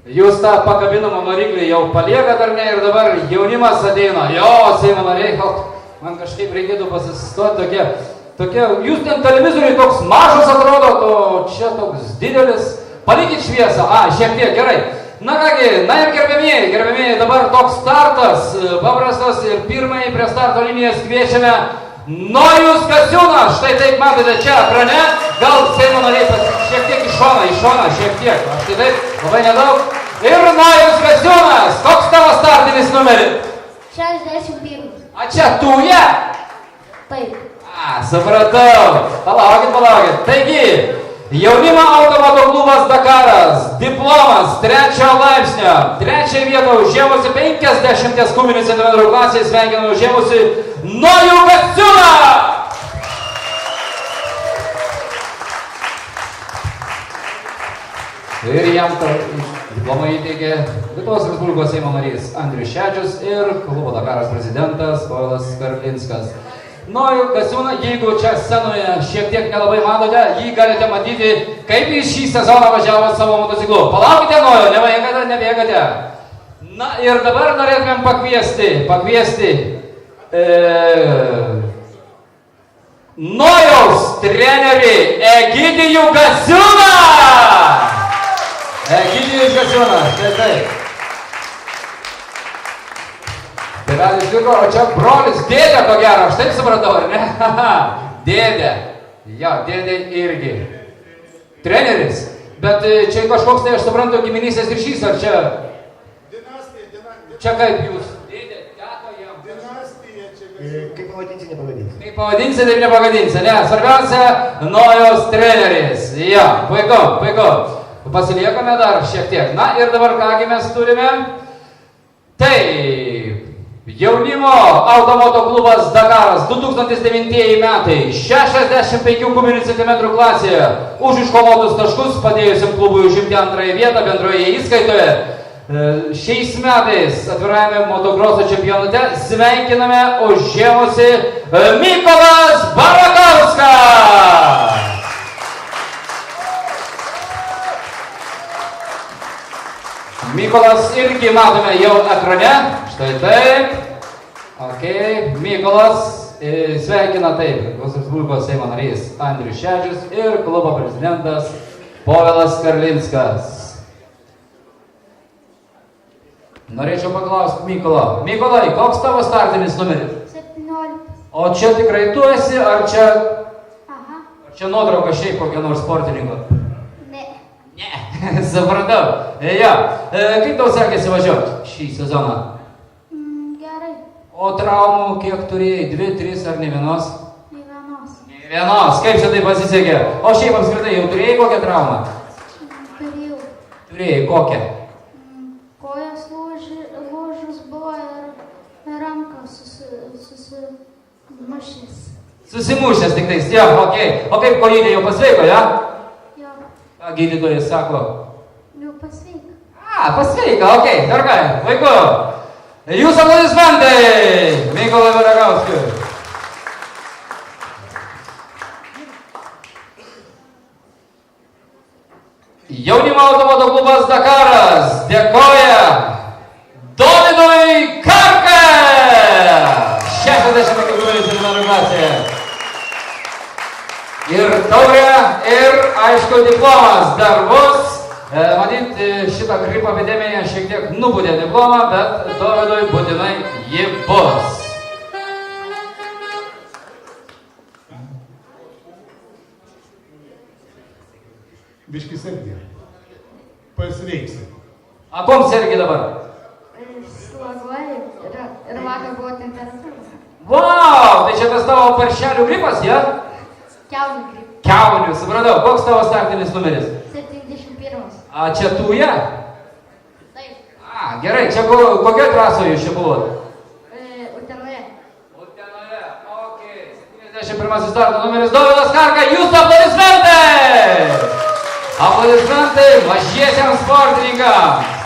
Jūs tą pakabinamą variklį jau paliekat ar ne ir dabar jaunimas ateina. Jo, Seimo nariai, man kažkaip reikėtų pasistoti tokie, jūs ten televizoriui toks mažas atrodo, o čia toks didelis. Palikit šviesą, šiek tiek, gerai. Na kągi, na ir gerbėmieji, dabar toks startas, paprastas ir pirmąjį prie starto linijas kviečiame Nojus Gasiūnas. Štai taip matote čia ekrane, gal Seimo nariai šiek tiek į šoną, šiek tiek, štai taip, labai nedaug. Ir Nojus Gasiūnas, koks tavo startinis numeris? 61. A čia tuja? Taip. Supratau, palaukit. Taigi, jaunimo automoto klubas Dakaras, diplomas 3 laipsnio, 3 vietą užėmusi 50 kubinių centimetrų klasėje, sveikinu užėmusi Nojų Gasiūną! Ir jam diplomą įteikė Lietuvos Respublikos Seimo narys Andrius Šedžius ir klubo Dakaras prezidentas Povilas Karlinskas. Nojų Gasiūną, jeigu čia scenoje šiek tiek nelabai matote, jį galite matyti, kaip jis šį sezoną važiavo savo motociklu. Palaukite, Nojų, nebėgate. Na ir dabar norėtumėm pakviesti Nojaus trenerį Egidijų Gasiūną! Egidijus Gasiūnas, taip. Tėvelis dirbo, o čia brolis, dėdė ko gero, aš taip supratau, ar ne? Dėdė. Jo, dėdė irgi. Treneris. Bet čia kažkoks, tai aš suprantu, giminystės ryšys, ar čia? Dinastija. Čia kaip jūs? Dėdė, teko jam. Dinastija čia. Kaip pavadinsi, nepavadinsi. Kaip pavadinsi, taip nepagadinsi, ne? Svarbiausia, Nojos treneris. Jo, puiku. Pasiliekame dar šiek tiek. Na ir dabar kągi mes turime? Taip. Jaunimo automoto klubas Dakaras 2009 metai 65 kubinių centimetrų klasėje už iškovotus taškus padėjusiam klubui užimti antrąją vietą bendroje įskaitoje. Šiais metais atvirajame motokroso čempionate sveikiname užėmusi Mykolas Barakauskas. Mykolas irgi matome jau ekrane. Štai taip. Ok, Mykolas sveikina taip. Lietuvos Respublikos Seimo narys Andrius Šedžius ir klubo prezidentas Povilas Karlinskas. Norėčiau paklausti Mykolo. Mykolai, koks tavo startinis numeris? 17. O čia tikrai tu esi, ar čia... Aha. Ar čia nuotrauka šiaip kokio nors sportininko? Ne. Supratau. Ja. Kaip tau sekėsi važiuoti šį sezoną? Gerai. O traumų kiek turėjai? 2, 3 ar ne vienos? Nė vienos. Ne vienos. Kaip čia tai pasisekė? O šiaip apskritai jau turėjai kokią traumą? Turėjau. Turėjai kokią? Kojas lūžus buvo ir ranka susimušęs. Susimušęs tik tais, ja, okei. O kaip kojytė jau pasveiko, ja? Jo. Ką gydytojas sako? Jau pasveiko. Pasveiko, okei, tvarkai, vaiku. Jūsų aplodismentai Mykolui Barakauskui. Jaunimo automoto klubas Dakaras dėkoja Dovydui Karka. 65 kubinių centimetrų klasėje. Ir taurė, ir aišku diplomas dar bus. Matyt, šitą gripo epidemiją šiek tiek nubudė diplomą, bet Dovydui būtinai ji bus. Biški sergi. Pasveiksi. A kom sergi dabar? Sloguoju ir vakar buvo temperatūra. Vau, tai čia tas tavo paršelių gripas, ja? Kiaunių gripas. Kiaunių, supratau. Koks tavo startinis numeris? 71. A čia tuja? Taip. Gerai, čia kokia trasoje jūs čia buvot? Utenoje. Utenoje, okei. 71 starto numeris Dovydas Karka, jūsų aplodismentai! Aplodismentai mažiesiems sportininkams!